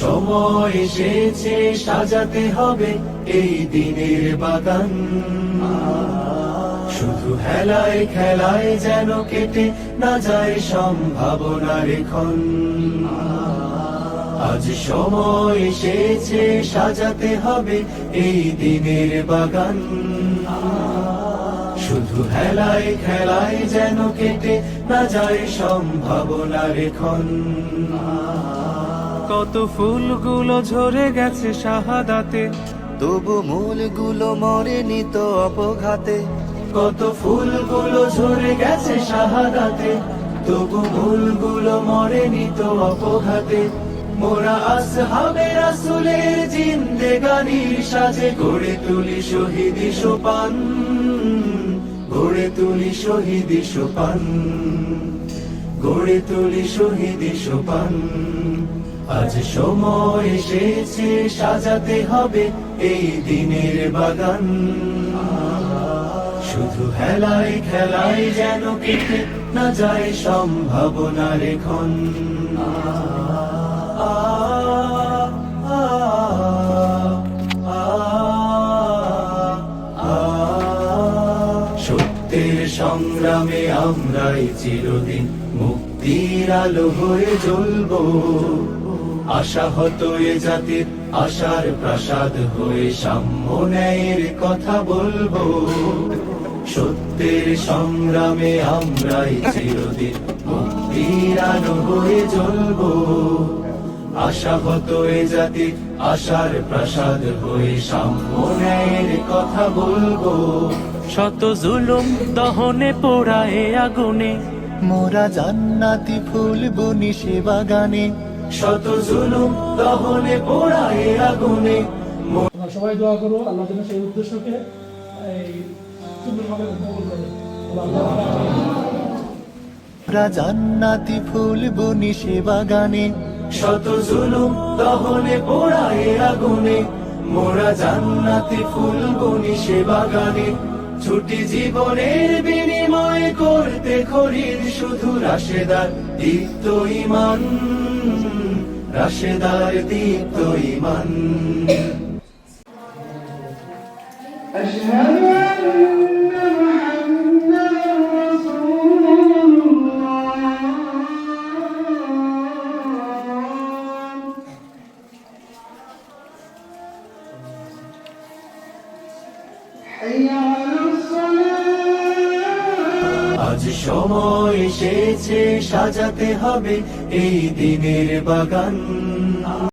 সময় এসেছে সাজাতে হবে এই দিনের বাগান। শুধু হেলায় খেলায় যেন কেটে না যায় সম্ভাবনার ক্ষণ। আজ সময় এসেছে সাজাতে হবে এই দিনের বাগান। শুধু হেলায় খেলায় যেন কেটে না যায় সম্ভাবনার ক্ষণ। কত ফুলগুলো ঝরে গেছে শাহাদাতে, তবু মূলগুলো মরেনি তো অপঘাতে। কত ফুলগুলো ঝরে গেছে শাহাদাতে, তবু মূলগুলো মরেনি তো অপঘাতে। মোরা আসহাবে রাসূলের জিন্দেগানির সাজে গড়ে তুলি শহীদি সোপান, গড়ে তুলি শহীদি সোপান, গড়ে তুলি শহীদি সোপান। আজ সময় এসেছে সাজাতে হবে এই দিনের বাগান। শুধু হেলায় খেলায় যেন কেটে না যায় সম্ভাবনার ক্ষণ। সত্যের সংগ্রামে আমরাই চিরদিন মুক্তির আলো হয়ে জ্বলবো। আশাহত এ জাতির আশার প্রাসাদ হয়ে সাম্য ন্যায়ের কথা বলবো। সত্যের সংগ্রামে আমরাই চিরদিন মুক্তির আলো হয়ে জ্বলবো। আশাহত এ জাতির আশার প্রাসাদ হয়ে সাম্য ন্যায়ের কথা বলবো। শত জুলুম দহনে পোড়ায় আগুনে, মোরা জান্নাতি ফুল বুনি সে বাগানে। শত জুলুম দহনে পোড়ায় আগুনে। আমরা সবাই দোয়া করবো আল্লাহ যেন সেই উদ্দেশ্যকে সুন্দরভাবে কবুল করে। মোরা জান্নাতি ফুল বুনি সে বাগানে। শত জুলুম দহনে পোড়ায় আগুনে, মোরা জান্নাতি ফুল বুনি সে বাগানে। ছুটি জীবনের বিনিময় করতে খরিদ শুধু রাশেদার দীপ্ত ঈমান, রাশেদার দীপ্ত ঈমান। أشهد أن محمدًا رسول الله حي على الصلاة। আজ সময় এসেছে সাজাতে হবে এই দিনের বাগান।